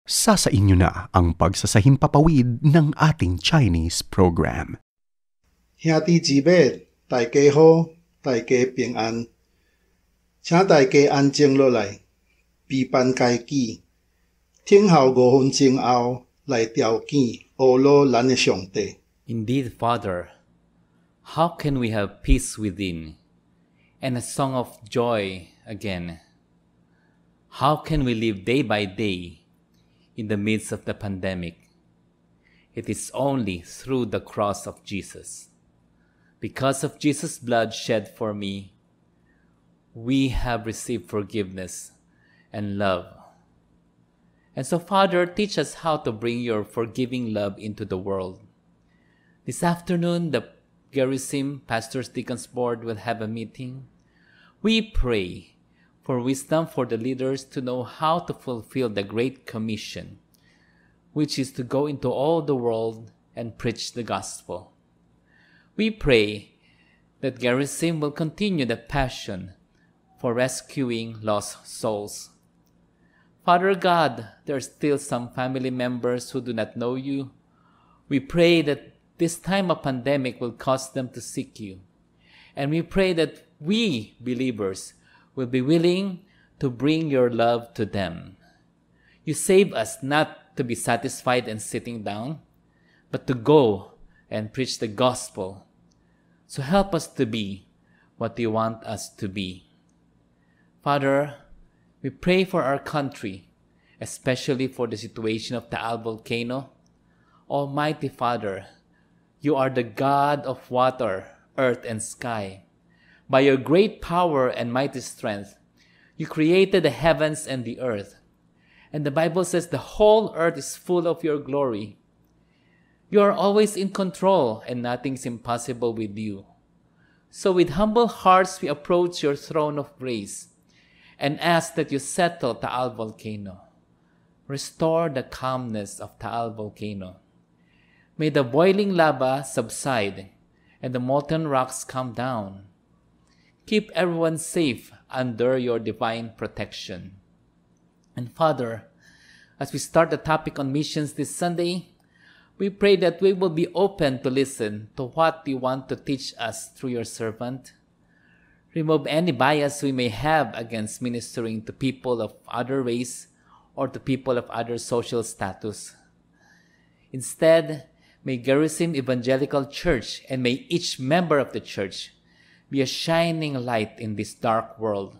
Sa inyo na ang pagsasahimpapawid ng ating Chinese program. 兄弟姊妹，大家好，大家平安。請大家安靜落來，備辦家己，聽候5分鐘後來調見阿羅咱的上帝。 Indeed, Father, how can we have peace within and a song of joy again? How can we live day by day in the midst of the pandemic? It is only through the cross of Jesus. Because of Jesus' blood shed for me, we have received forgiveness and love. And so, Father, teach us how to bring your forgiving love into the world. This afternoon, the Gerizim Pastors Deacons Board will have a meeting. We pray for wisdom for the leaders to know how to fulfill the Great Commission, which is to go into all the world and preach the gospel. We pray that Gerizim will continue the passion for rescuing lost souls. Father God, there are still some family members who do not know you. We pray that this time of pandemic will cause them to seek you. And we pray that we, believers, will be willing to bring your love to them. You save us not to be satisfied and sitting down, but to go and preach the gospel. So help us to be what you want us to be. Father, we pray for our country, especially for the situation of Taal volcano. Almighty Father, you are the God of water, earth, and sky. By your great power and mighty strength, you created the heavens and the earth. And the Bible says the whole earth is full of your glory. You are always in control and nothing is impossible with you. So with humble hearts we approach your throne of grace and ask that you settle Taal volcano. Restore the calmness of Taal volcano. May the boiling lava subside and the molten rocks come down. Keep everyone safe under your divine protection. And Father, as we start the topic on missions this Sunday, we pray that we will be open to listen to what you want to teach us through your servant. Remove any bias we may have against ministering to people of other race or to people of other social status. Instead, may Gerizim Evangelical Church and may each member of the church be a shining light in this dark world.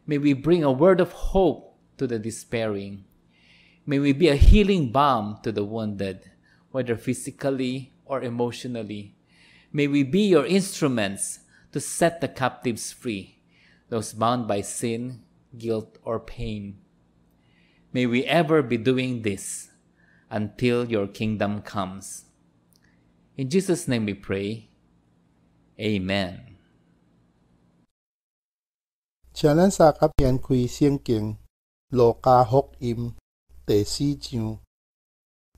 May we bring a word of hope to the despairing. May we be a healing balm to the wounded, whether physically or emotionally. May we be your instruments to set the captives free, those bound by sin, guilt, or pain. May we ever be doing this until your kingdom comes. In Jesus' name we pray. Amen. 請咱三甲掀開聖經路加福音第4章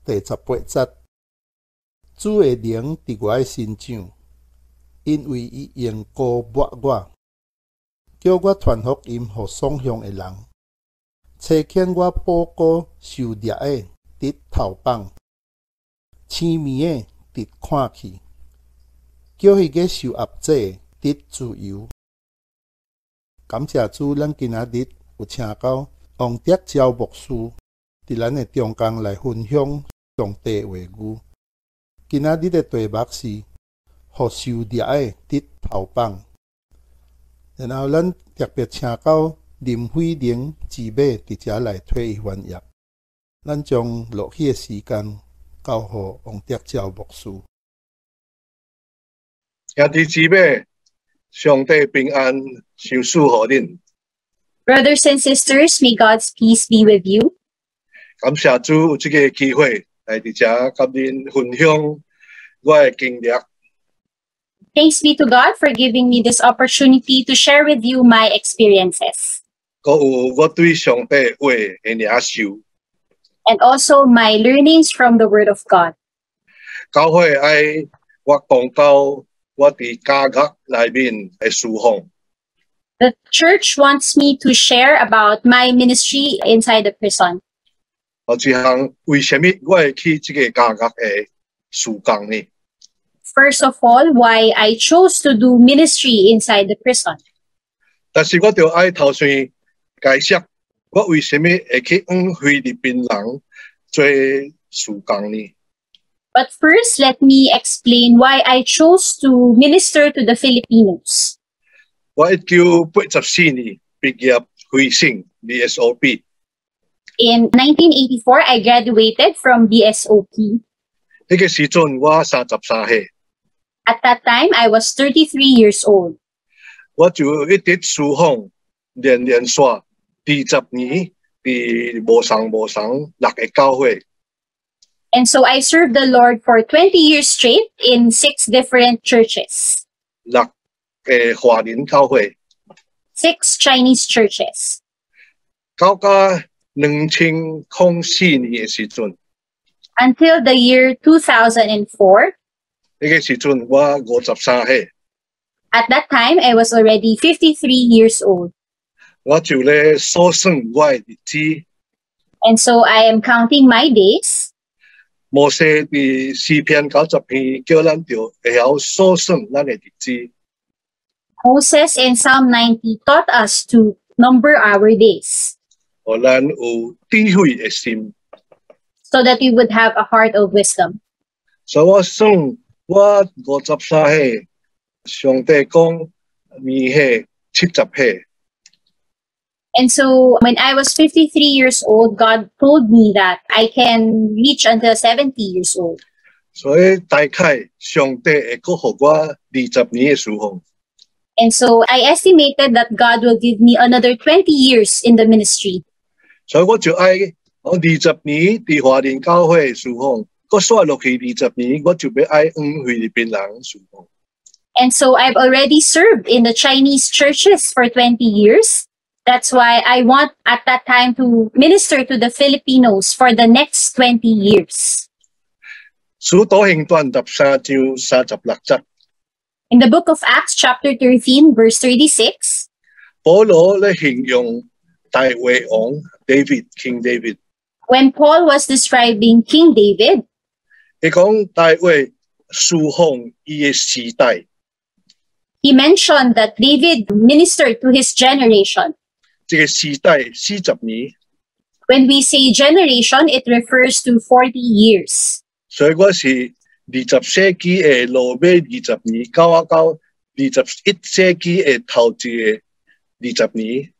第18節。主的靈佇我的身上，因為伊用膏抹我，叫我傳福音予喪鄉的人，差遣我報告受掠的得頭綁，青面的得看去，叫迄個受壓制的得自由。感謝主，咱今仔日有請到王德昭牧師佇咱的中間來分享上帝的話語。今仔日的題目是予受掠的得頭綁。然後咱特別請到林慧玲姊妹佇遮來替伊翻譯。咱將錄起的時間交予王德昭牧師。兄弟姊妹，上帝平安，常賜予恁。Brothers and sisters, may God's peace be with you. 感謝主有這個機會來佇遮甲恁分享我的經歷。Thanks be to God for giving me this opportunity to share with you my experiences. 還有我對上帝的話的領受。And also my learnings from the Word of God. 教會愛我講到我佇監獄內面的事奉。The church wants me to share about my ministry inside the prison. 一项为什么我会去这个家乐的事工呢？ First of all, why I chose to do ministry inside the prison. 但是我就爱头先解释我为什么会去菲律宾人做事工呢？ But first, let me explain why I chose to minister to the Filipinos. 我1984年畢業飛升 BSOP， In 1984, I graduated from BSOP. 迄個時陣我33歲， At that time, I was 33 years old. 我就一直侍奉連續20年，佇無相6個教會。 And so I served the Lord for 20 years straight in 6 different churches, 6個華人教會， 6 Chinese churches. 到2004年嘅時陣， Until the year 2004, 迄個時陣我53歲， at that time, I was already 53 years old. 我就咧數算我嘅日子。 And so I am counting my days. 摩西佇詩篇90篇叫咱着會曉數算咱嘅日子。 Moses in Psalm 90 taught us to number our days 互咱有智慧嘅心， so that we would have a heart of wisdom. 所以我算我53歲，上帝講年歲70歲， And so when I was 53 years old, God told me that I can reach until 70 years old. 所以大概上帝會閣互我20年嘅侍奉。 And so I estimated that God will give me another 20 years in the ministry. 所以我就愛我20年佇華人教會侍奉，閣刷落去20年，我就要愛菲律賓人侍奉。 And so I've already served in the Chinese churches for 20 years. That's why I want at that time to minister to the Filipinos for the next 20 years. 使徒行傳13章36節， In the book of Acts, chapter 13, verse 36, 保羅咧形容大衛王 King David， when Paul was describing King David, 佢講大衛侍奉伊嘅時代， he mentioned that David ministered to his generation. 這個時代40年， When we say generation, it refers to 40 years. 所以我是20世紀嘅落尾20年，到21世紀嘅頭一個20年。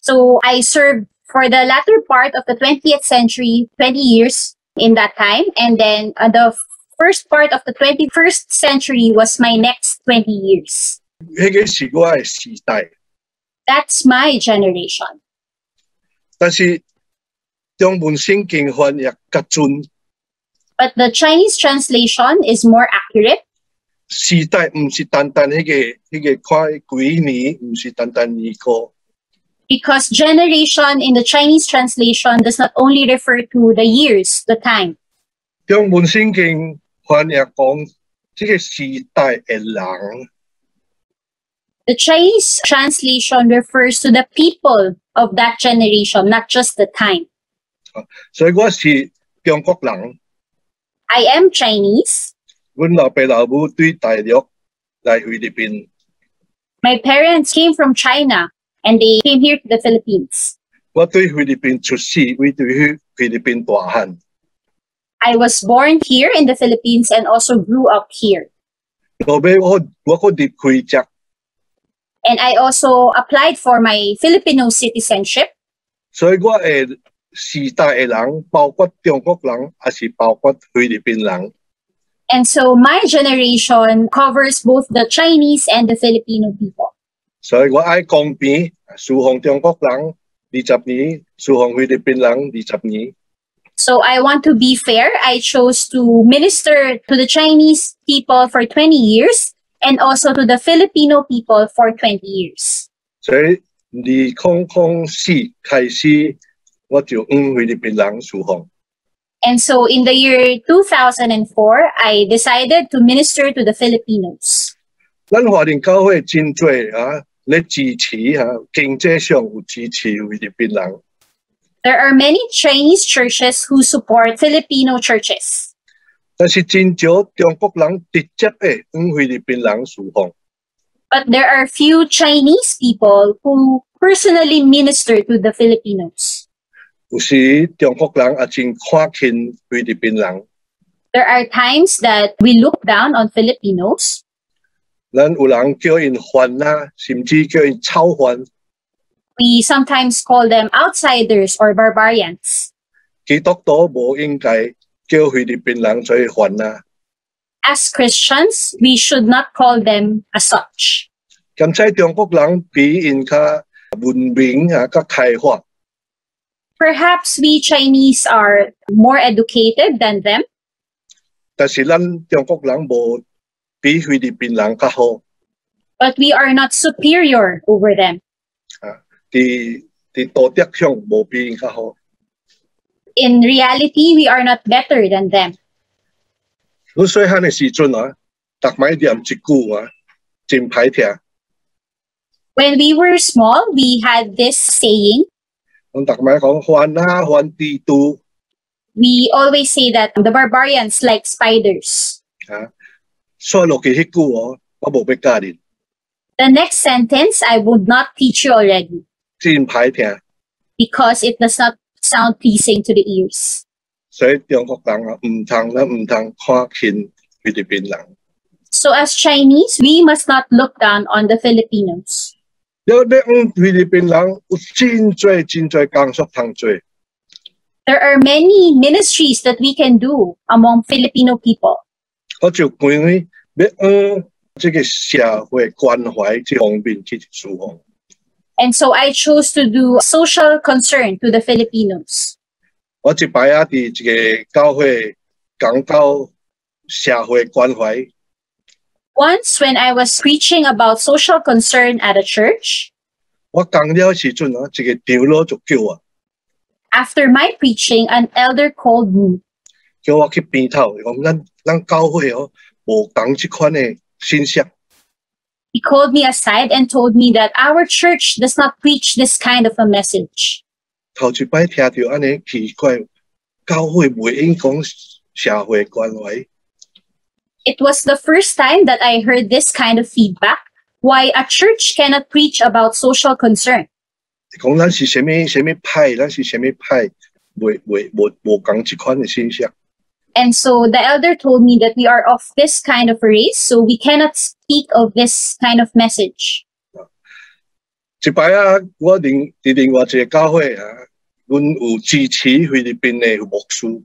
So I served for the latter part of the 20th century, 20 years in that time. And then the first part of the 21st century was my next 20 years. 迄個是我嘅時代， That's my generation. 但是中文聖經翻譯較準， But the Chinese translation is more accurate 時代唔是單單迄個看幾年，唔是單單年個。 because generation in the Chinese translation does not only refer to the years, the time. 中文聖經翻譯講，這個時代嘅人。 The Chinese translation refers to the people of that generation, not just the time. 所以我是中國人， I am Chinese. 阮老爸老母對大陸來菲律賓， My parents came from China and they came here to the Philippines. 我對菲律賓出世，我對菲律賓大漢。 I was born here in the Philippines and also grew up here. 後尾我個入開籍， And I also applied for my Filipino citizenship. 所以我嘅時代嘅人，包括中國人，也是包括菲律賓人。 And so my generation covers both the Chinese and the Filipino people. 所以我愛公平，侍奉中國人20年，侍奉菲律賓人20年。 So I want to be fair. I chose to minister to the Chinese people for 20 years and also to the Filipino people for 20 years. 所以2004開始，我就菲律賓人侍奉。 And so in the year 2004, I decided to minister to the Filipinos. 咱華人教會真多咧支持經濟上有支持菲律賓人。There are many Chinese churches who support Filipino churches. 但是真少中國人直接嘅向菲律賓人侍奉。 But there are few Chinese people who personally minister to the Filipinos. 有時中國人也真看輕菲律賓人。 There are times that we look down on Filipinos. 咱有人叫因犯啊，甚至叫因臭犯。 We sometimes call them outsiders or barbarians. 基督徒無應該叫菲律賓人做犯啊。 As Christians, we should not call them as such. 咁在中國人比因較文明啊，較開發。 Perhaps we Chinese are more educated than them, 但是咱中國人無比菲律賓人較好。 but we are not superior over them. 啲道德上無比因較好。 In reality, we are not better than them. 我細漢嘅時陣啊，逐擺念一句啊，真歹聽。 When we were small, we had this saying. 我逐擺講犯啊，犯地圖 We always say that the barbarians like spiders. 啊，所以落去迄句哦，我無要教你， The next sentence I would not teach you already 真歹聽。 because it does not sound pleasing to the ears. 所以中國人啊，唔通看輕菲律賓人。 So as Chinese, we must not look down on the Filipinos. 有啲菲律賓人有真多工作通做， There are many ministries that we can do among Filipino people. 我就關於要這個社會關懷這方面去侍奉。 And so I chose to do social concern to the Filipinos. 我一擺啊，佇一個教會講到社會關懷， Once, when I was preaching about social concern at a church, 我講了時陣啊，一個長老就叫我， after my preaching, an elder called me. 叫我去邊頭，講咱教會哦，無講這款嘅信息。 He called me aside and told me that our church does not preach this kind of a message. 頭一擺聽到安尼奇怪，教會唔應講社會關懷。 It was the first time that I heard this kind of feedback. Why a church cannot preach about social concern. 講咱是什麼派，咱是什麼派，無講這款嘅信息。 And so the elder told me that we are of this kind of a race, so we cannot speak of this kind of message. 一擺啊，我另外一個教會啊，阮有支持菲律賓嘅牧師。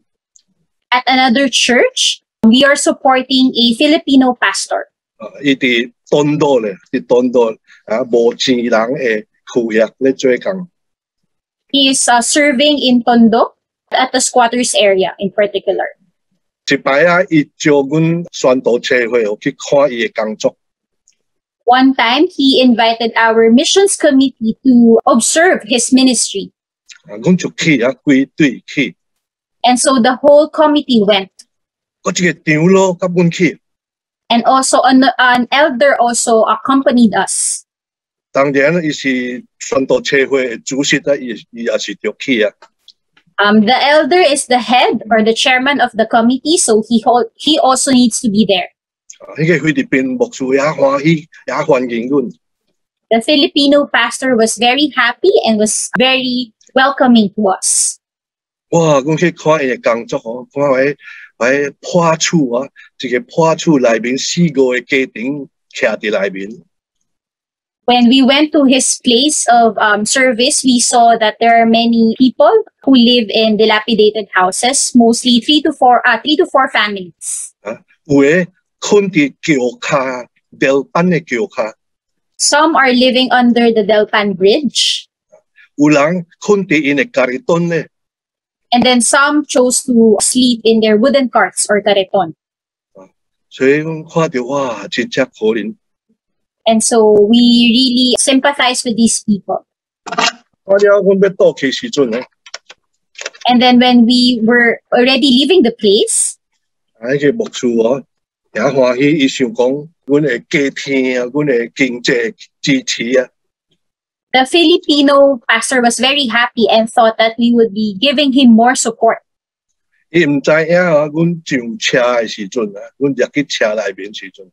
At another church, we are supporting a Filipino pastor. 伊佇敦道咧，啊，無錢人嘅區域咧做工。 He is serving in Tondo at the squatters area in particular. 一擺啊，伊叫阮宣道車會去看伊嘅工作。 One time, he invited our missions committee to observe his ministry. 啊，阮就去啊，歸隊去。 And so the whole committee went. 嗰一個長老甲阮去， And also an elder also accompanied us. 當然伊是宣道車會嘅主席啊，伊也是着去啊。 The elder is the head or the chairman of the committee, so he also needs to be there. 迄個菲律賓牧師也歡喜，也歡迎阮。 The Filipino pastor was very happy and was very welcoming to us. 哇！阮去看伊嘅工作哦，看迄破厝啊，一個破厝內面4、5個家庭徛佇內面。 When we went to his place of service, we saw that there are many people who live in dilapidated houses, mostly three to four families. 有嘅困佇橋骹，吊板嘅橋骹； Some are living under the Delpan Bridge, 有人困佇因嘅家己墩咧。 and then some chose to sleep in their wooden carts or carreton. 所以阮看到哇，真正可憐。 And so we really sympathize with these people. 我了，阮要倒去時陣咧， And then when we were already leaving the place, 迄個牧師哦，也歡喜，伊想講阮會加添啊，阮會經濟支持啊。The Filipino pastor was very happy and thought that we would be giving him more support. 伊唔知影啊，阮上车的时阵啊，阮入去车内面时阵，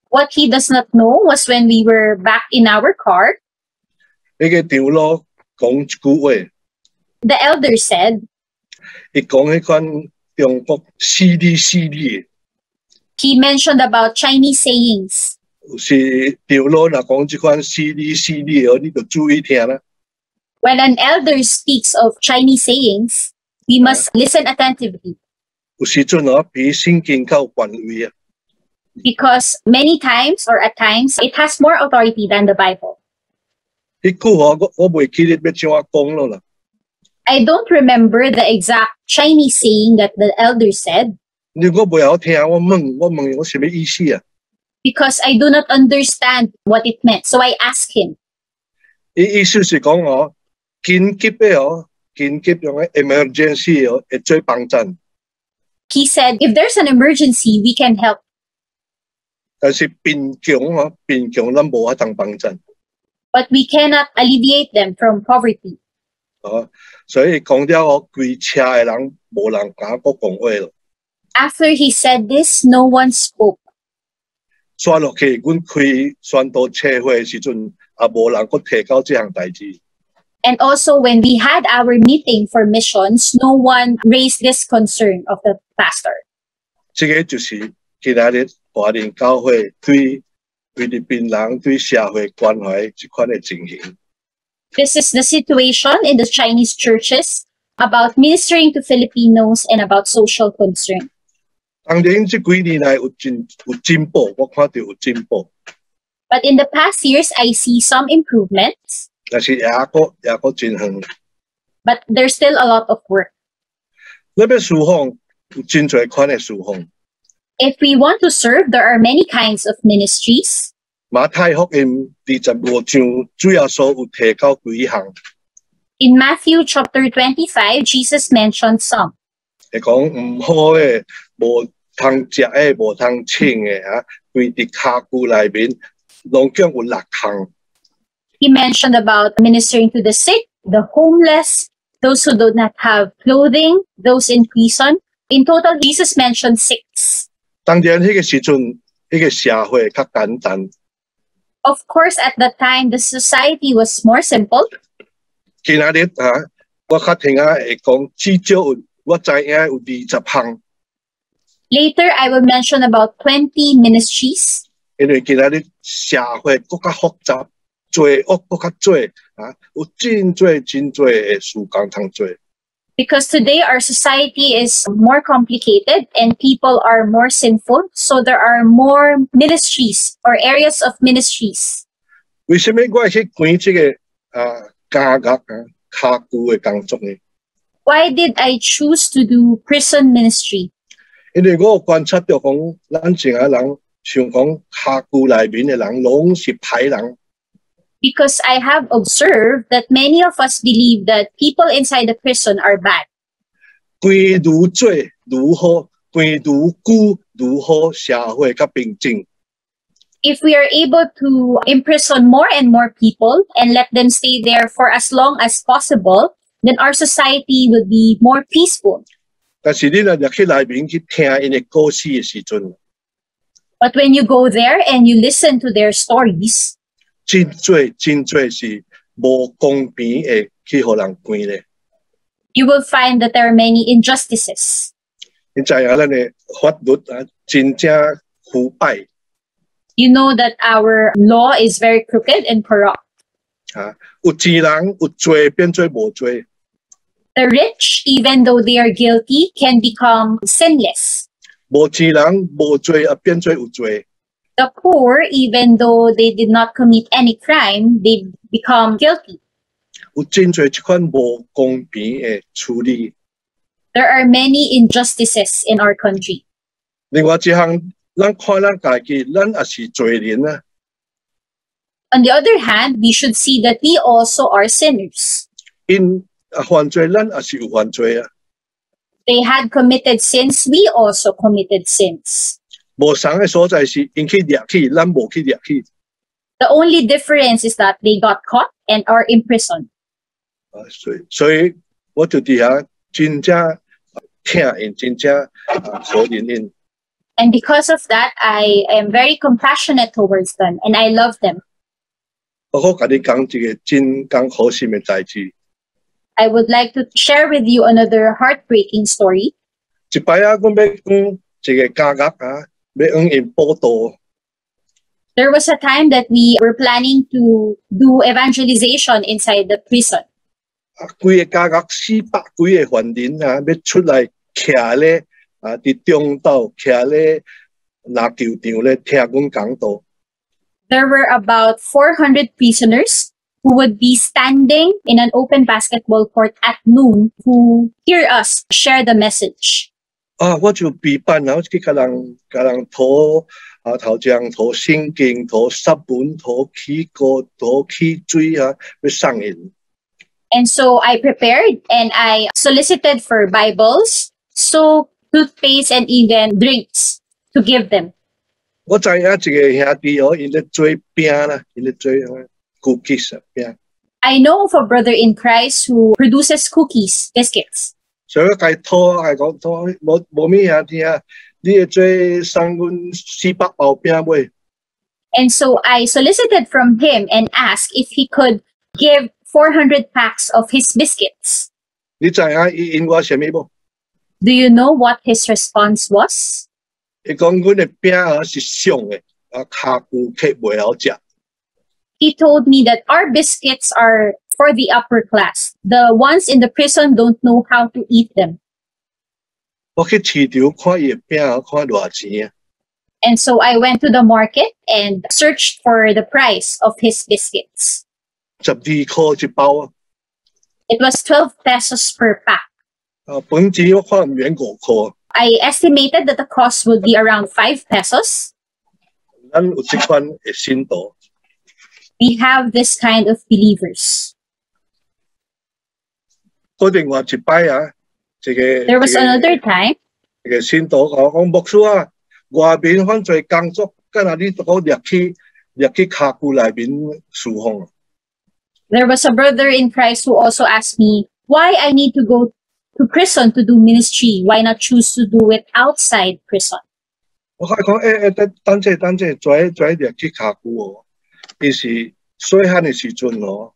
What he does not know was when we were back in our car, 迄个长老讲一句话， the elder said, 伊讲迄款中国死的， he mentioned about Chinese sayings. 有时长老若讲即款死的哦，你就注意听啦。 When an elder speaks of Chinese sayings, we must listen attentively 有時陣哦，比聖經較有權威啊！ because many times or at times it has more authority than the Bible. 迄句哦，我袂記得要怎樣講咯啦。 I don't remember the exact Chinese saying that the elder said 如果袂曉聽，我問我什麼意思啊？ because I do not understand what it meant. So I asked him. 伊意思是講哦，緊急用嘅 emergency 哦，會做幫襯， He said, if there's an emergency, we can help. 但是貧窮咱無法當幫襯 But we cannot alleviate them from poverty. 哦，所以講了哦，規車嘅人無人敢講講話咯。 After he said this, no one spoke. 刷落去，阮開宣道車會時陣，也無人佫提到這項代志。 And also, when we had our meeting for missions, no one raised this concern of the pastor. 這個就是今仔日華人教會對菲律賓人對社會關懷這款嘅情形。 This is the situation in the Chinese churches about ministering to Filipinos and about social concern. 當然，這幾年來有進步，我看到有進步， But in the past years, I see some improvements, 但是也個真遠。 but there's still a lot of work. 你要侍奉有真多款嘅侍奉。 If we want to serve, there are many kinds of ministries. 馬太福音25章主要所有提到幾項， In Matthew chapter 25, Jesus mentioned some. 係講唔好嘅、無通食嘅、無通穿嘅嚇，規啲卡具內面攏講有6項。 He mentioned about ministering to the sick, the homeless, those who do not have clothing, those in prison. In total, Jesus mentioned 6. 當然，迄個時陣，迄個社會較簡單。 Of course, at that time, the society was more simple. 今仔日嚇，我較聽會講，至少我知影有20項， Later, I will mention about 20 ministries 因為今仔日社會更加複雜，罪惡更加多嚇，有真多嘅事工通做。 because today our society is more complicated and people are more sinful. So there are more ministries or areas of ministries. 為什麼我會去揀這個監獄卡具嘅工作呢？ Why did I choose to do prison ministry? 因為我有觀察到講，咱正嘅人想講卡具內面嘅人，攏是歹人。 Because I have observed that many of us believe that people inside the prison are bad. 關愈做愈好，關愈久愈好，社會較平靜。 If we are able to imprison more and more people and let them stay there for as long as possible, then our society will be more peaceful. 但是你若入去內面去聽因嘅故事嘅時陣， But when you go there and you listen to their stories, 真多是無公平嘅去互人關咧。 you will find that there are many injustices. 你知影咱嘅法律啊，真正腐敗 You know that our law is very crooked and corrupt. 啊！有錢人有罪變做無罪， The rich, even though they are guilty, can become sinless. 無錢人無罪啊變做有罪。 The poor, even though they did not commit any crime, they become guilty. 有真多這款無公平嘅處理。 There are many injustices in our country. 另外一項，咱看咱家己，咱也是罪人啊。 On the other hand, we should see that we also are sinners. 因犯罪，咱也是有犯罪啊。 They had committed sins, we also committed sins. 無相嘅所在是因去掠去，咱無去掠去。The only difference is that they got caught and are imprisoned. 所以我就伫遐真正疼因，真正可怜因。And because of that, I am very compassionate towards them and I love them. 我甲你讲一个真艰苦心的代志。I would like to share with you another heartbreaking story. 一摆啊，阮要往一个家乐啊，要往因报道。There was a time that we were planning to do evangelization inside the prison. 规个家乐400几个犯人啊，要出来徛咧伫中岛徛咧篮球场咧听阮讲道。There were about 400 prisoners who would be standing in an open basketball court at noon to hear us share the message. 我就备办啊，我去甲人涂头像涂圣经、涂湿文、涂起膏、涂起水啊，要送因。And so I prepared and I solicited for Bibles, soap, toothpaste, and even drinks to give them. 我知影一个兄弟因咧做饼啦，因咧做cookies 饼。I know of a brother in Christ who produces cookies, biscuits. 所以我甲伊讨，讲讨，无物兄弟啊，你会做送阮400包饼袂？ And so I solicited from him and asked if he could give 400 packs of his biscuits. 你知影伊因我啥物无？ Do you know what his response was? 伊讲阮的饼是上的，骹久客袂晓食。He told me that our biscuits are for the upper class. The ones in the prison don't know how to eat them. 我去市场看伊的饼，看偌钱啊！ And so I went to the market and searched for the price of his biscuits. 12箍一包啊！ It was 12 pesos per pack. 本钱我看毋免5箍。 I estimated that the cost would be around 5 pesos. 咱有即款的信徒， We have this kind of believers. 嗰另外一擺啊，一個 There was another time 一個信徒講牧師啊，外面犯罪工作，敢若你都掠去骹久內面侍奉。 there was a brother in Christ who also asked me why I need to go to prison to do ministry. Why not choose to do it outside prison? 我講等陣，再掠去骹久哦，伊是細漢的時陣哦，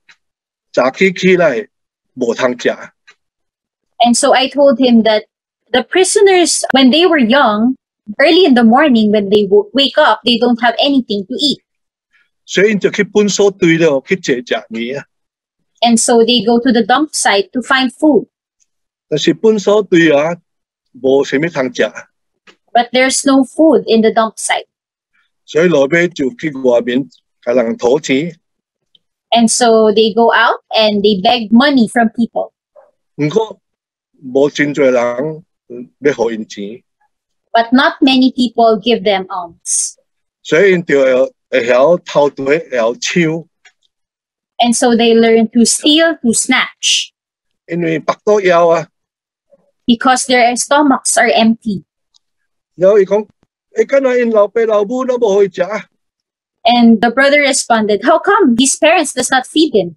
早起來無通食。 And so I told him that the prisoners, when they were young, early in the morning when they wake up, they don't have anything to eat. 所以因就去本所堆了，去坐食麵啊。 And so they go to the dump site to find food. 但是本所堆啊，無啥物通食， But there's no food in the dump site. 所以落尾就去外面甲人討錢。 And so they go out and they beg money from people. 毋過無真濟人要互因錢， But not many people give them alms. 所以因就會曉偷窺，會曉搶， And so they learn to steal, to snatch, 因為腹肚枵啊。 because their stomachs are empty. 然後伊講：敢若因老爸老母都無互伊食啊， And the brother responded, how come his parents does not feed him?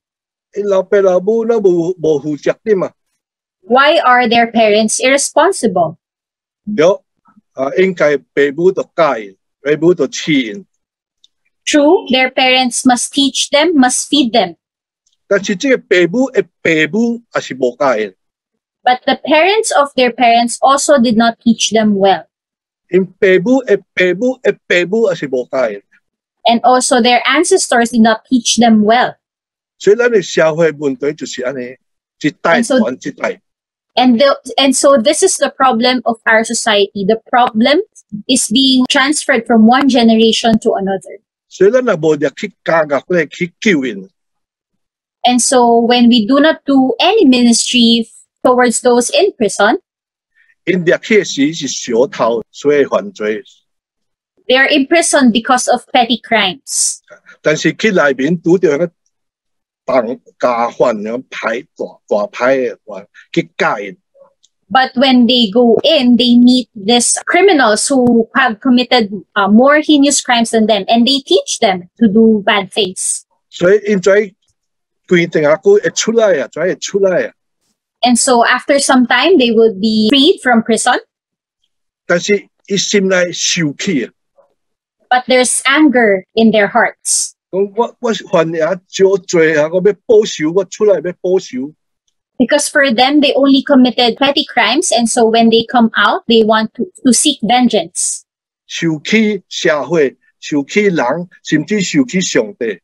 因老爸老母都無負責啲嘛。 Why are their parents irresponsible? 了應該爸母就教因，爸母就飼因。 True, their parents must teach them, must feed them. 但是這個爸母的爸母也是無教因， But the parents of their parents also did not teach them well. 因爸母的爸母的爸母也是無教因。 And also their ancestors did not teach them well. 所以咱的社會問題就是安尼，一代傳一代。 And so this is the problem of our society. The problem is being transferred from one generation to another. 所以咱若無入去加壓咧去救因， And so when we do not do any ministry towards those in prison, 因入去嘅時是小偷，所以犯罪。 they are imprisoned because of petty crimes. 但是去內面拄到個當家犯咁歹大歹嘅話，去教因。But when they go in, they meet these criminals who have committed more heinous crimes than them, and they teach them to do bad things. 所以因在规定下佢會出來啊，才會出來啊。And so after some time, they would be freed from prison. 但是伊心內受氣啊， But there's anger in their hearts. 我犯也少罪啊，我要報仇，我出來要報仇。 Because for them, they only committed petty crimes, and so when they come out, they want to seek vengeance. 受氣社會，受氣人，甚至受氣上帝。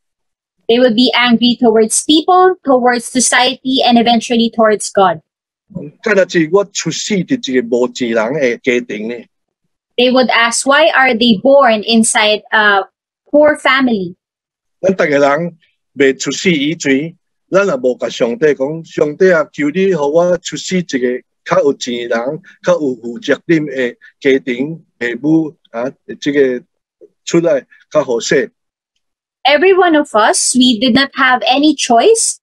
They would be angry towards people, towards society, and eventually towards God. 今日我出世伫一個無錢人嘅家庭呢， They would ask, why are they born inside a poor family? 咱逐個人未出世以前，咱也無甲上帝講，上帝啊，求你互我出世一個較有錢人、較有負責任嘅家庭父母啊，這個出來較好勢。 Every one of us, we did not have any choice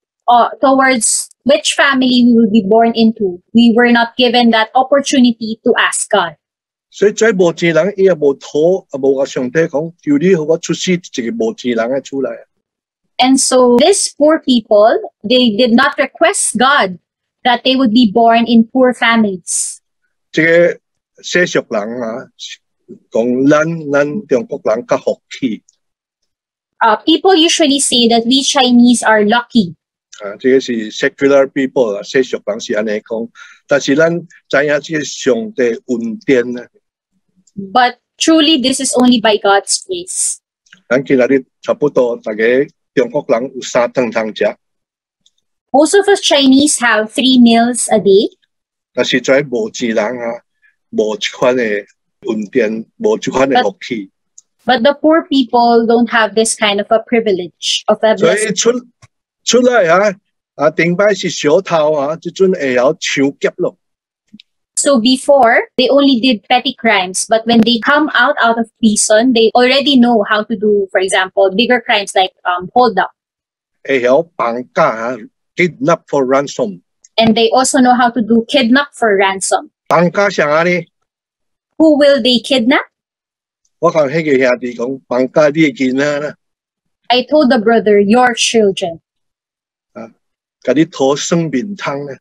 towards which family we would be born into. We were not given that opportunity to ask God. 所以在無錢人，伊也無討，也無甲上帝講，求你互我出世一個無錢人嘅出來。 And so these poor people, they did not request God that they would be born in poor families. 這個世俗人啊，講咱中國人較福氣。 People usually say that we Chinese are lucky. 啊，這個是 secular people 啊，世俗人是安尼講，但是咱知影這個上帝恩典啊， But truly, this is only by God's grace. 咱今日差不多大家中國人有3頓通食， Most of us Chinese have 3 meals a day. 但是在無錢人啊，無這款嘅恩典，無這款嘅福氣， But the poor people don't have this kind of a privilege of a 所以 blessing. 出來啊，頂擺是小偷啊，這陣會曉搶劫咯。 So before, they only did petty crimes, but when they come out of prison, they already know how to do, for example, bigger crimes like hold up. 會曉綁架啊 ，kidnap for ransom。 And they also know how to do kidnap for ransom. 綁架啥啊呢？ Who will they kidnap? 我講迄個兄弟講，綁架你嘅囡仔啦， I told the brother, your children. 甲你討生命湯咧。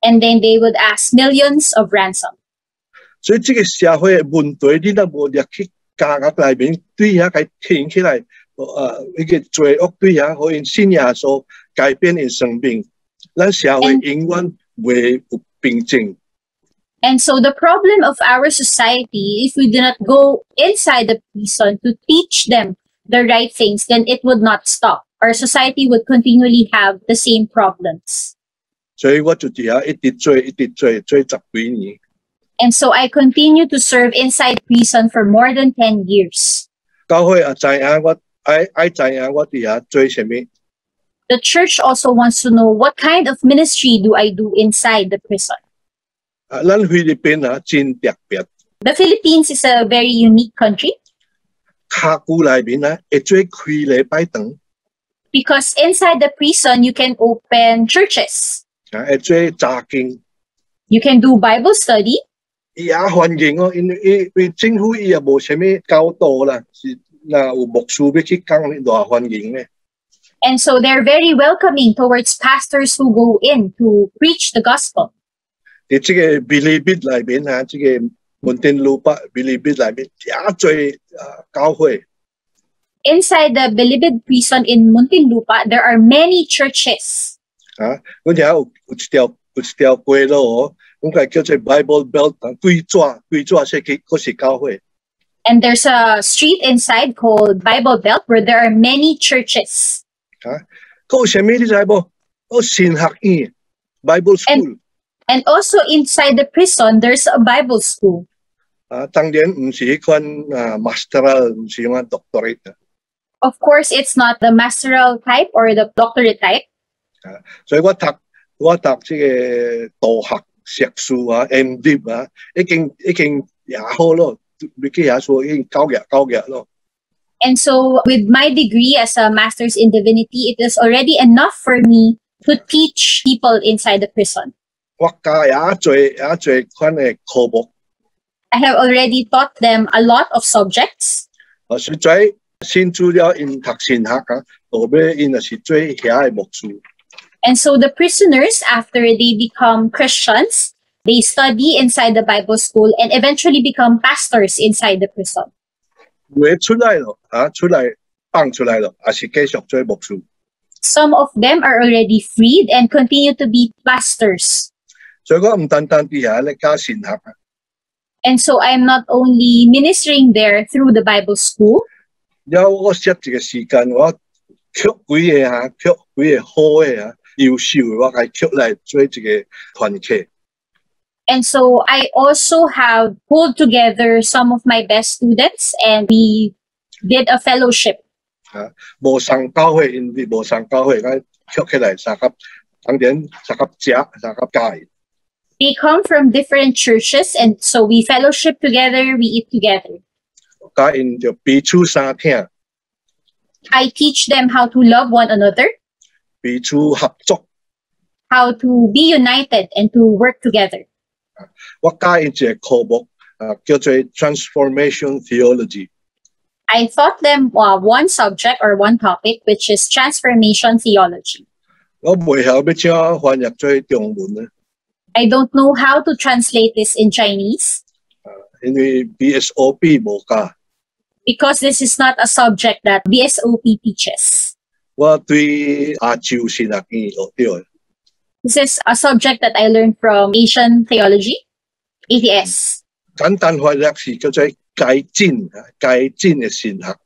And then they would ask millions of ransom. 所以這個社會嘅問題，你若無入去家屋內面，對遐佢挺起來，一個罪惡對遐，互因信耶穌改變因生命，咱社會永遠袂有平靜。 And so the problem of our society, if we do not go inside the prison to teach them the right things, then it would not stop. Our society would continually have the same problems. 所以我就伫遐一直做10幾年。 And so I continue to serve inside prison for more than 10 years. 教會也知影我愛知影我伫遐做啥物。 The church also wants to know what kind of ministry do I do inside the prison. 咱菲律賓真特別， The Philippines is a very unique country 卡古內面會做開禮拜堂， because inside the prison you can open churches. 會做查經。 You can do Bible study. 伊也歡迎哦，因為政府伊也無啥物教導啦，是若有牧師要去講，你偌歡迎咧。 And so they're very welcoming towards pastors who go in to preach the gospel. 喺這個Bilibid內面這個Muntinlupa Bilibid內面也最教會。 Inside the Bilibid prison in Muntinlupa, there are many churches. 我哋有一條街路哦，我哋叫做 Bible Belt， 幾座是嗰是教會。 And there's a street inside called Bible Belt where there are many churches. 嗰啥物你知無？嗰神學院 Bible School。 And also inside the prison, there's a Bible school. 當然唔是迄款masteral，唔是迄款 doctorate。 Of course, it's not the masteral type or the doctorate type. 所以我讀這個道學碩士MD 已經也好咯，你去遐說已經夠嘅咯。 And so with my degree as a master's in divinity, it is already enough for me to teach people inside the prison. 我教也做款的科目， I have already taught them a lot of subjects. 實在新主了因讀神學啊，後尾因就是做遐的牧師。 And so the prisoners, after they become Christians, they study inside the Bible school and eventually become pastors inside the prison. 有的出來咯，放出來咯，也是繼續做牧師。 Some of them are already freed and continue to be pastors. 所以我唔單單啲遐咧教神學啊， And so I'm not only ministering there through the Bible school, 了我攝一個時間，我吸幾個好嘅優秀嘅，我係吸來做一個團契。 and so I also have pulled together some of my best students and we did a fellowship. 無上教會，因為無上教會，我吸起來三級，當然三級食，三級教。 They come from different churches and so we fellowship together, we eat together. 教因就彼此相聽， I teach them how to love one another, 彼此合作。 how to be united and to work together. 我教因一個科目，叫做 Transformation Theology。 I taught them one subject or one topic, which is transformation theology. 我袂曉要怎樣翻譯做中文呢？ I don't know how to translate this in Chinese 因為 BSOP 無教。 because this is not a subject that BSOP teaches. 我對亞洲神學院學到的。 This is a subject that I learned from Asian theology, ATS. 簡單翻譯是叫做改進的神學。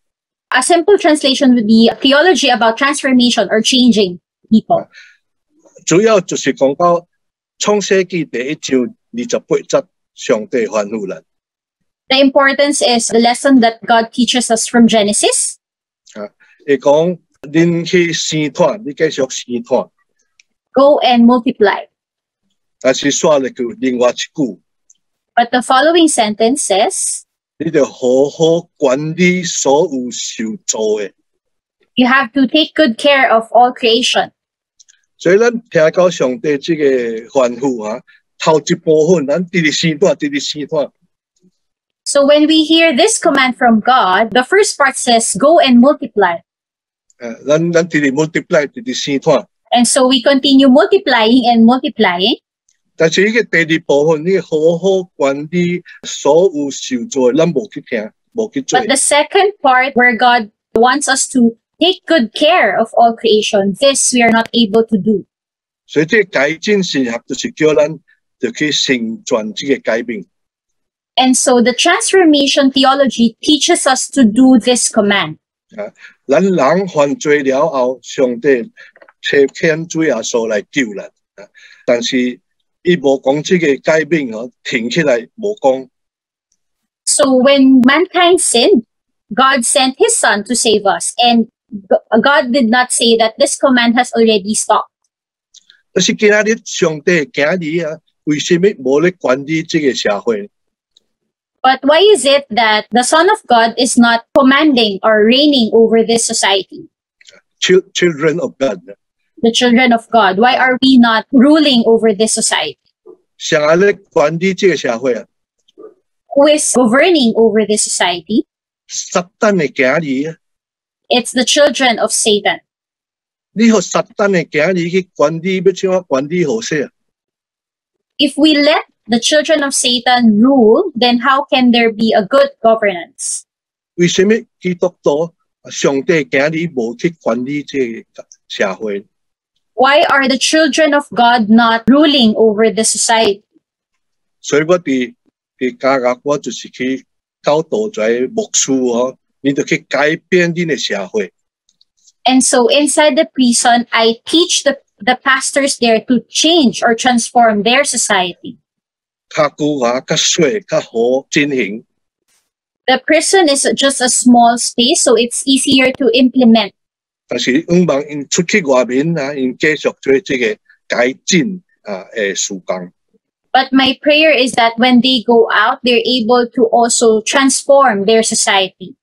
A simple translation would be theology about transformation or changing people. 主要就是講到創世紀第1章28節，上帝吩咐人。 The importance is the lesson that God teaches us from Genesis. 會講恁去生產，你繼續生產， Go and multiply. 但是刷了句另外一句， But the following sentence says, 你就好好管理所有受造的。 you have to take good care of all creation. 所以咱聽到上帝這個吩咐頭一部分咱直直生產。 So when we hear this command from God, the first part says, go and multiply. 咱直直 multiply 直直生產。 And so we continue multiplying and multiplying. 但是呢個第二部分，你好好管理所有受造的，咱無去聽，無去做。 But the second part where God wants us to take good care of all creation, this we are not able to do. 所以這個改進神學就是叫咱就去成全這個改變。 And so the transformation theology teaches us to do this command. 咱人犯罪了後，上帝差遣主耶穌來救咱，但是伊無講這個改變停起來無講。 So when mankind sinned, God sent his son to save us. And God did not say that this command has already stopped. 但是今日上帝今日為什麼無咧管理這個社會？ But why is it that the Son of God is not commanding or reigning over this society? Children of God， The children of God. Why are we not ruling over this society? 誰來咧管理這個社會？ Who is governing over this society? 撒旦的今日， It's the children of Satan. 你和撒旦的今日去管理，要怎樣管理好勢？ If we let the children of Satan rule, then how can there be a good governance? 為什麼基督徒上帝今日無去管理這個社會？ Why are the children of God not ruling over the society? 所以我哋家學我就是去教導在牧師你就去改變你的社會。 And so inside the prison, I teach the pastors there to change or transform their society. 較久較水較好進行。 The prison is just a small space, so it's easier to implement. 但是希望因出去外面因繼續做這個改進的事工。 But my prayer is that when they go out, they're able to also transform their society.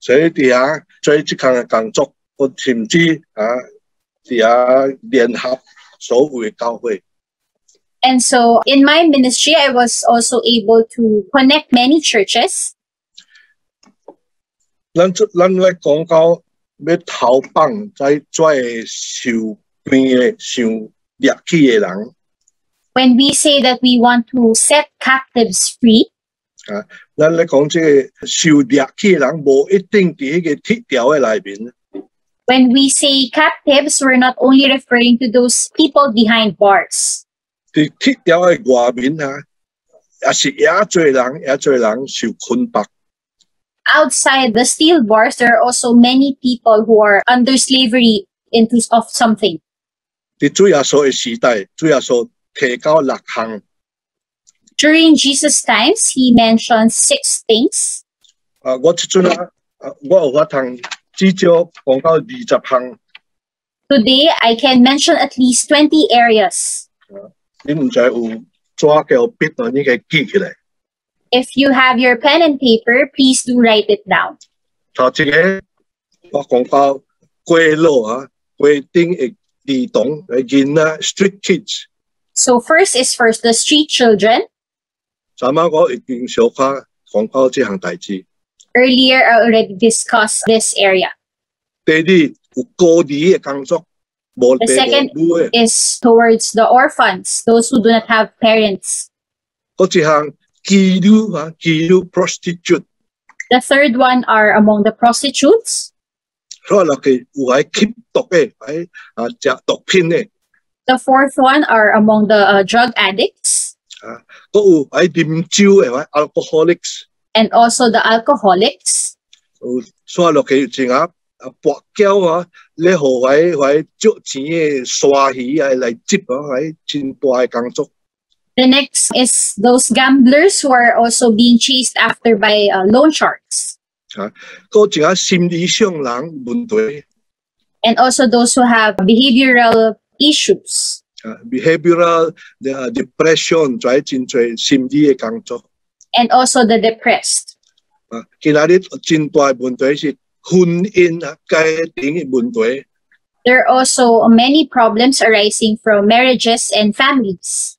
所以伫遐做這項的工作，我甚至伫遐聯合所有的教會。And so in my ministry, I was also able to connect many churches. 咱咧讲到要投放在受关的、受掠去的人， When we say that we want to set captives free, 咱咧讲这个受掠去的人，无一定伫迄个铁条的内面。 when we say captives, we're not only referring to those people behind bars. 伫铁条的外面啊，也是也侪人受捆绑。 Outside the steel bars, there are also many people who are under slavery of something. 伫主耶稣的时代，主耶稣提到6项。 During Jesus' times, he mentioned 6 things. 我即阵我有法通至少讲到20项。 Today, I can mention at least 20 areas. 你唔知有纸叫笔啊，你可以记起来。 If you have your pen and paper, please do write it down. 头一个我讲到过路啊，规定的儿童的囡仔 street kids。 So first is first, the street children. 昨晚我已經小可講到這項代志。 Earlier, I already discussed this area. 第二，有孤兒嘅工作，無 The 父 second 無母嘅。 is towards the orphans, those who do not have parents. 嗰一項妓女 prostitute， The third one are among the prostitutes. 所以落去有喺吸毒嘅，喺食毒品嘅， The fourth one are among the drug addicts 嗰有喺啉酒嘅，喺 alcoholics， and also the alcoholics. 所以落去前下博繳啊，你何喺足錢嘅刷魚啊嚟接啊，喺真大嘅工作。 The next is those gamblers who are also being chased after by loan sharks. 嗰前下心理上人問題。 And also those who have behavioral issues. behavioral depression 在真侪心理嘅工作。 And also the depressed. 今仔日真大問題是婚姻啊、家庭嘅問題。 There are also many problems arising from marriages and families.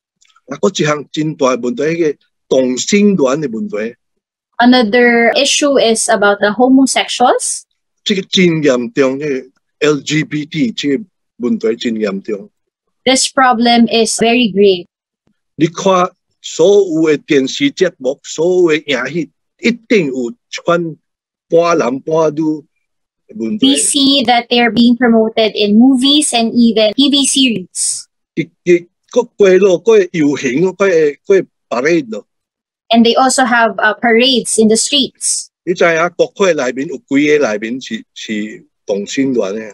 嗰一項真大問題嘅同性戀嘅問題， Another issue is about the homosexuals. 即個真嚴重嘅 LGBT 即個問題真嚴重。 This problem is very grave. 你看所有嘅電視節目、所有嘅影戲，一定有款半男半女嘅問 We 題。 see that they are being promoted in movies and even TV series. 個過路、個遊行、個 parade 咯。 And they also have parades in the streets. 你知影國會內面有幾個內面是同性戀嘅？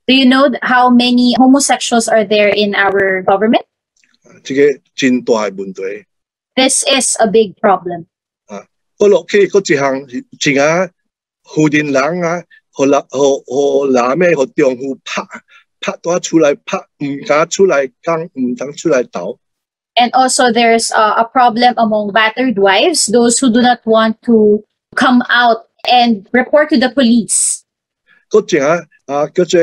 Do you know how many homosexuals are there in our government? 這個真大嘅問題。 This is a big problem. 嗰落去嗰一項是真啊，婦人人啊，和男嘅和丈夫拍多出來拍，唔敢出來講，唔敢出來鬥。 And also there's a problem among battered wives, those who do not want to come out and report to the police. 嗰陣叫做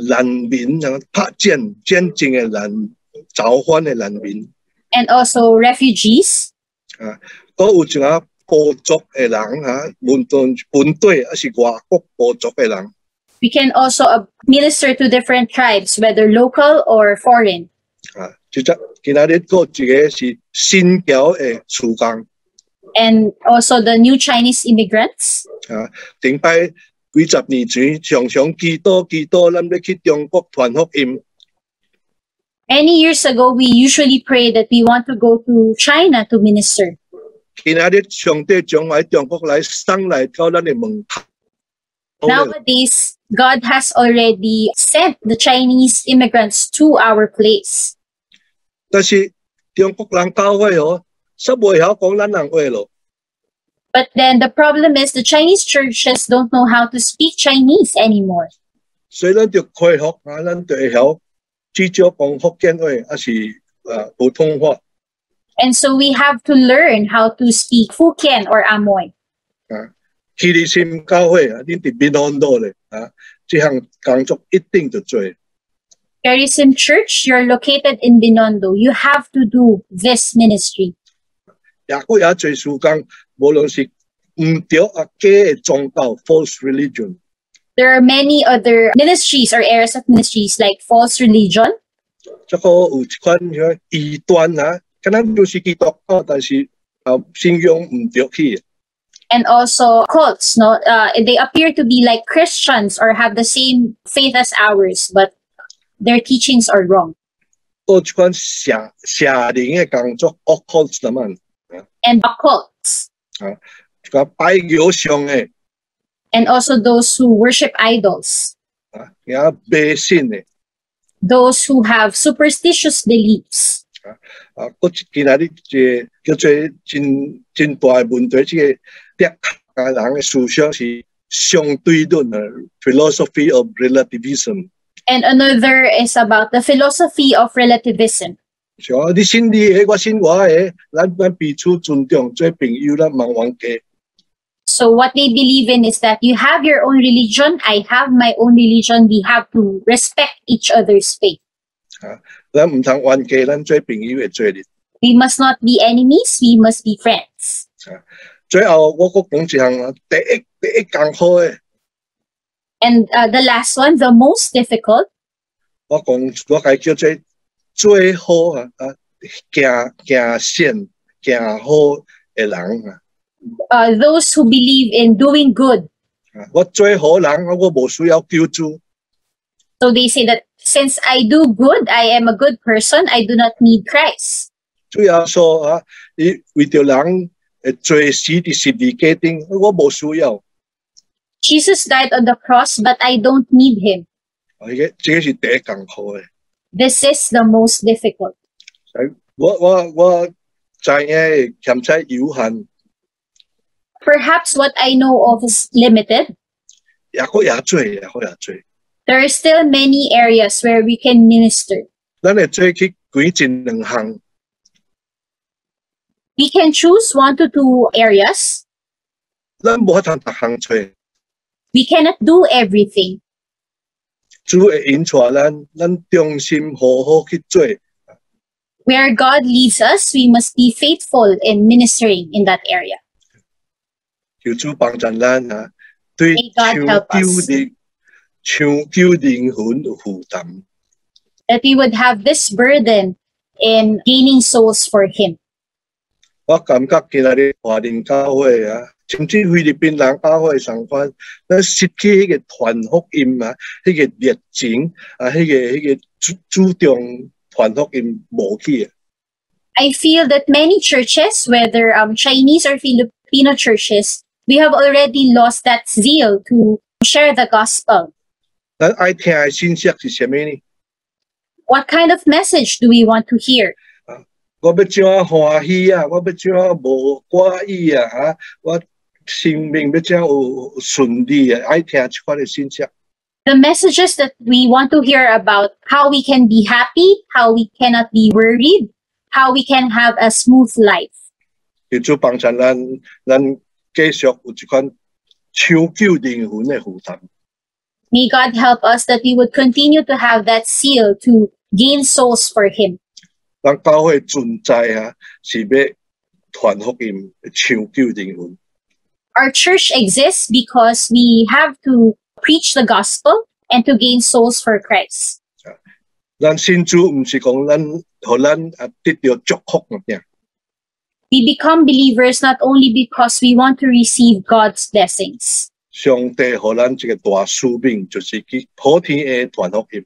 難民啊，拍戰爭嘅走翻嘅難民。 And also refugees. 嗰有陣部族嘅人本隊還是外國部族嘅人。 We can also minister to different tribes, whether local or foreign. 即係今仔日嗰一個是新教嘅曙光。 And also the new Chinese immigrants. 頂擺幾十年前，常常祈禱，咱要去中國傳福音。 Many years ago, we usually pray that we want to go to China to minister. 今仔日上帝將喺中國來送來到咱嘅門口。 Nowadays, God has already sent the Chinese immigrants to our place. 但是中國人教會實袂曉講咱人話咯。 But then the problem is the Chinese churches don't know how to speak Chinese anymore. 所以咱就開學咱就會曉至少講福建話，還是普通話。 And so we have to learn how to speak Fukien or Amoy. 祈力心教會你哋邊安多咧？這項工作一定就做。Charism Church, you're located in Binondo. You have to do this ministry. 也佫有最事工，無論是唔對啊假嘅宗教 （false religion）， There are many other ministries or areas of ministries like false religion, 即個有一款像異端啊，可能就是基督教，但是信仰唔對起嘅。 and also cults. No, they appear to be like Christians or have the same faith as ours, but their teachings are wrong. 有一款邪靈嘅工作 （occult） 啦嘛， And occults, 一個拜偶像嘅 and also those who worship idols, 也迷信嘅。 those who have superstitious beliefs. 佫今仔日一個叫做真大嘅問題，即個哲學人嘅思想是相對論啊 （philosophy of relativism）。 And another is about the philosophy of relativism. 像你信你嘅，我信我嘅，咱彼此尊重，做朋友，咱茫茫嘅。 So what they believe in is that you have your own religion, I have my own religion, we have to respect each other's faith. 咱唔通冤家，咱做朋友嘅做哩。 We must not be enemies, we must be friends. 最後我佫講一項啊，第一艱苦嘅， And the last one, the most difficult, 我係叫做最好啊行善行好嘅人啊。 those who believe in doing good. 我最好人，我無需要救助。 So they say that since I do good, I am a good person, I do not need Christ. 主要說啊，你為着人罪死伫十字架頂，我無需要。 Jesus died on the cross, but I don't need him. 這個是第一艱苦嘅。 This is the most difficult. 我知影欠債有限， Perhaps what I know of is limited. 也做。 There are still many areas where we can minister. 咱會做去幾盡兩項， We can choose 1 to 2 areas. 咱無法通逐項做。 We cannot do everything. 主會引帶咱忠心好好去做。 Where God leads us, we must be faithful in ministering in that area. 求主幫助咱啊，對 May God help us. 搶救靈魂有負擔。 That we would have this burden in gaining souls for him. 我感覺今日華人教會啊，甚至菲律賓人教會相關，咱失去迄個傳福音啊，迄個熱情啊，迄個主動傳福音無去啊。 I feel that many churches, whether Chinese or Filipino churches, we have already lost that zeal to share the gospel. 咱愛聽嘅信息是啥物呢？ What kind of message do we want to hear? 我要怎樣歡喜啊？我要怎樣無掛意啊？啊，我生命要怎樣有順利啊？愛聽這款嘅信息。 The messages that we want to hear about how we can be happy, how we cannot be worried, how we can have a smooth life. 求主幫助咱繼續有一款搶救靈魂嘅負擔。 May God help us that we would continue to have that zeal to gain souls for him. 咱教會存在啊，是要傳福音、搶救靈魂。 Our church exists because we have to preach the gospel and to gain souls for Christ. 咱信主唔是講互咱得到祝福咁樣， We become believers not only because we want to receive God's blessings. 上帝互咱一個大使命，就是去普天嘅傳福音。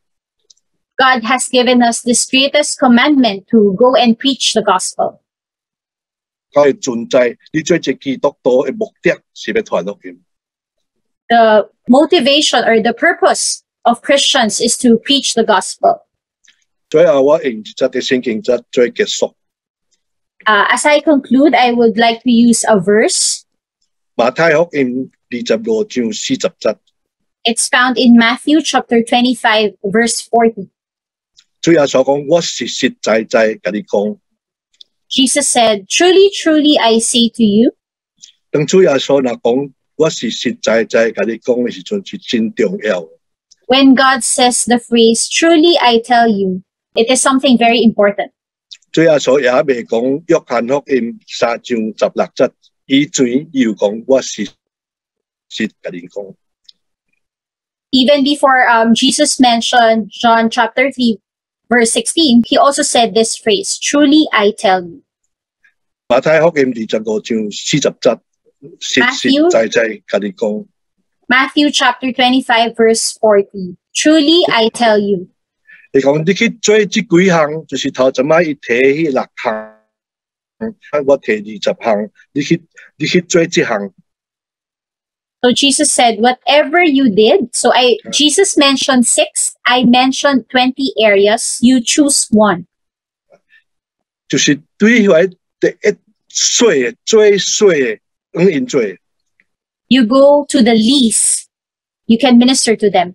God has given us this greatest commandment to go and preach the gospel. 教會存在，你做一個基督徒嘅目的是要傳福音。 The motivation or the purpose of Christians is to preach the gospel. 最後我用一節嘅聖經節做結束。 As I conclude, I would like to use a verse. 馬太福音25章40節， It's found in Matthew chapter 25, verse 40. 主耶穌講：我實實在在甲你講。 Jesus said, "Truly, truly, I say to you," 當主耶穌若講：我實實在在甲你講嘅時陣，是真重要。When God says the phrase, truly I tell you, it is something very important. 主耶穌也未講約翰福音3章16節，以嘴又講我是甲你講。 Even before Jesus mentioned John chapter 3, verse 16, he also said this phrase, truly I tell you. 馬太福音25章40節，實在在甲你講。 Matthew chapter 25, verse 40, truly I tell you. 你講你去做這幾項，就是頭前仔伊提迄6項，我提20項，你去做這項。 So Jesus said, whatever you did, Jesus mentioned 6, I mentioned 20 areas, you choose one. 就是對迄第一最小的，因做。 You go to the least, you can minister to them.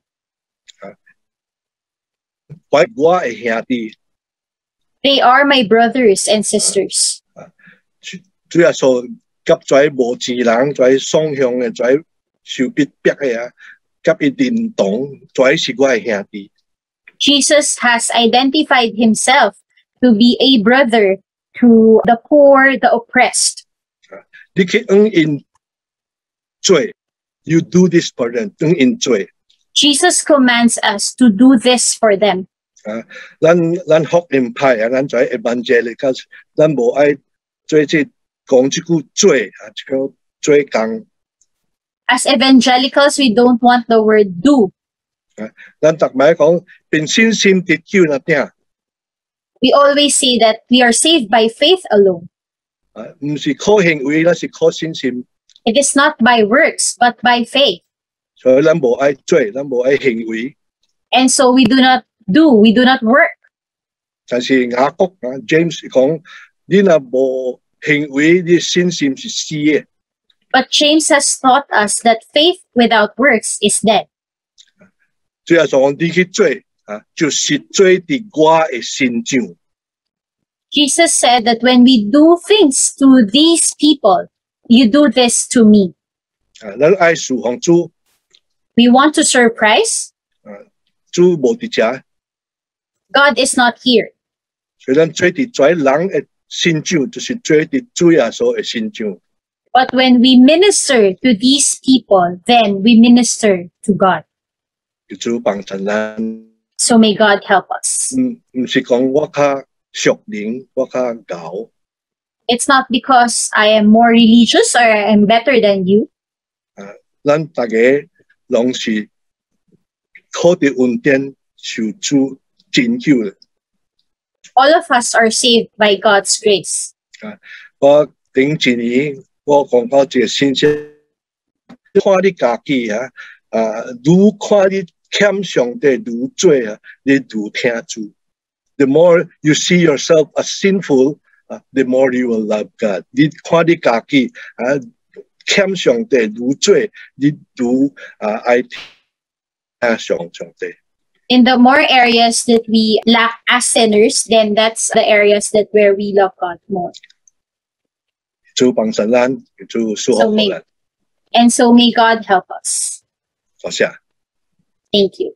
我的兄弟， They are my brothers and sisters. 主要說甲在無錢人，在雙向的，在受逼迫的啊，甲伊認同，在是我的兄弟。 Jesus has identified himself to be a brother to the poor, the oppressed. 你去因做 ，you do this for them，因做。 Jesus commands us to do this for them. 咱福音派啊，咱在 evangelical， 咱無愛做這講這句做啊，這個做工。 As evangelicals, we don't want the word do. 咱逐擺講憑信心得救那點， We always say that we are saved by faith alone. 唔是靠行為，那是靠信心。 It is not by works, but by faith. 所以咱無愛做，咱無愛行為。 And so we do not work. 但是雅各啊 James 講，你若無行為，你信心是死嘅。 But James has taught us that faith without works is dead. 主要講你去做啊，就是做佇我嘅心上。 Jesus said that when we do things to these people, you do this to me. 咱愛侍奉主， We want to serve Christ. 主無佇遮， God is not here. 所以咱做佇在人嘅心上，就是做佇主耶穌嘅心上。 But when we minister to these people, then we minister to God. 主幫助咱， So may God help us. 唔是講我較屬靈，我較高。 It's not because I am more religious or I am better than you. 咱大家攏是靠着恩典受主拯救嘅。 All of us are saved by God's grace. 我頂一年我講到一個信息，看你家己啊，愈看你欠上帝愈做啊，你愈聽主。The more you see yourself as sinful, the more you will love God. 你看你家己啊，欠上帝愈做，你愈愛聽上帝。 In the more areas that we lack as sinners, then that's the areas that where we love God more. 主幫助咱，主祝福咱， And so may God help us. 多謝。 Thank you.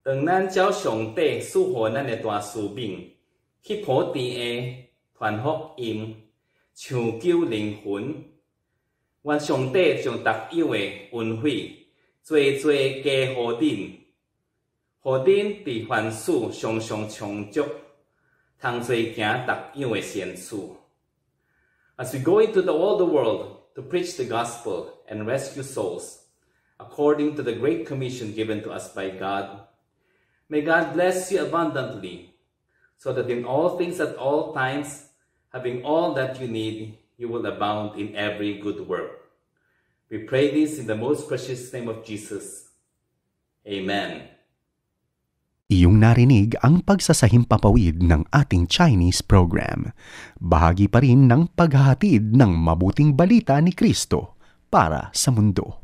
当咱照上帝赐予咱的大使命，去普天的传福音，抢救灵魂，愿上帝将特有的恩惠，多多加予恁，互恁伫凡事常常充足，通做行特有的善事。As we go into all the world to preach the gospel and rescue souls, according to the great commission given to us by God, may God bless you abundantly, so that in all things at all times, having all that you need, you will abound in every good work. We pray this in the most precious name of Jesus. Amen. Iyong narinig ang pagsasahimpapawid ng ating Chinese program. Bahagi pa rin ng paghahatid ng mabuting balita ni Kristo para sa mundo.